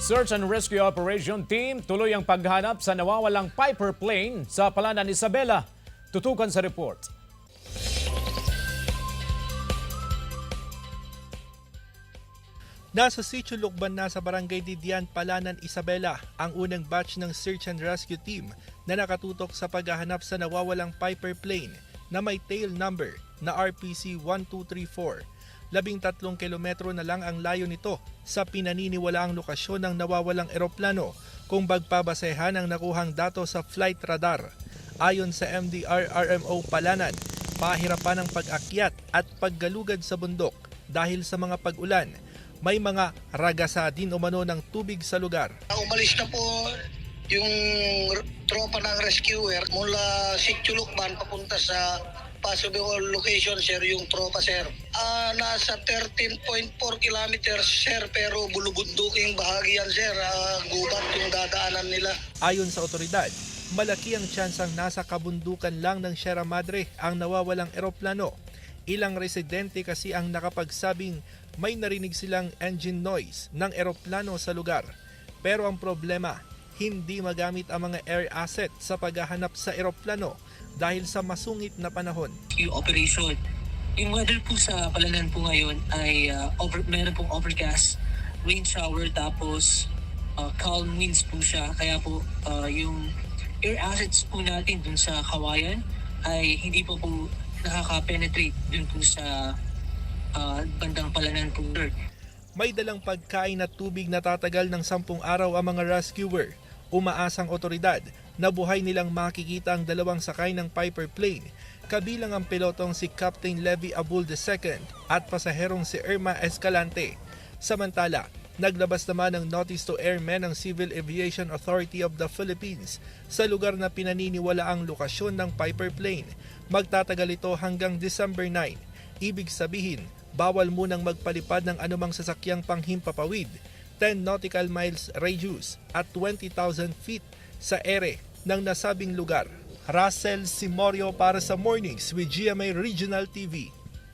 Search and Rescue Operation Team tuloy ang paghanap sa nawawalang Piper plane sa Palanan, Isabela. Tutukan sa report. Nasa Sitio Lukban na sa Barangay Didian, Palanan, Isabela ang unang batch ng Search and Rescue Team na nakatutok sa paghahanap sa nawawalang Piper plane na may tail number na RPC 1234. 13 kilometro na lang ang layo nito sa pinaniniwalaang lokasyon ng nawawalang eroplano kung bagpabasehan ang nakuhang datos sa flight radar. Ayon sa MDR-RMO Palanan, pahirapan ang pag-akyat at paggalugad sa bundok dahil sa mga pag-ulan. May mga ragasa din umano ng tubig sa lugar. Umalis na po yung tropa ng rescuer mula Sitio Lukban papunta sa possible location, sir, yung tropa, sir. Nasa 13.4 kilometers, sir, pero bulubunduking bahagi yan, sir. Gubat yung dadaanan nila. Ayon sa otoridad, malaki ang tsansang nasa kabundukan lang ng Sierra Madre ang nawawalang eroplano. Ilang residente kasi ang nakapagsabing may narinig silang engine noise ng eroplano sa lugar. Pero ang problema, hindi magamit ang mga air asset sa paghahanap sa eroplano dahil sa masungit na panahon. Yung operation, yung weather po sa Palanan po ngayon ay meron pong overcast, rain shower, tapos calm winds po siya. Kaya po yung air assets po natin dun sa Kawayan ay hindi po nakaka-penetrate dun po sa bandang Palanan po. May dalang pagkain at tubig na tatagal ng 10 araw ang mga rescuer. Umaasang otoridad na buhay nilang makikita ang dalawang sakay ng Piper plane, kabilang ang pilotong si Captain Levy Abul II at pasaherong si Irma Escalante. Samantala, naglabas naman ng notice to airmen ng Civil Aviation Authority of the Philippines sa lugar na pinaniniwala ang lokasyon ng Piper plane. Magtatagal ito hanggang December 9. Ibig sabihin, bawal munang magpalipad ng anumang sasakyang panghimpapawid, 10 nautical miles radius at 20,000 feet sa ere ng nasabing lugar. Russell Simorio para sa Mornings with GMA Regional TV.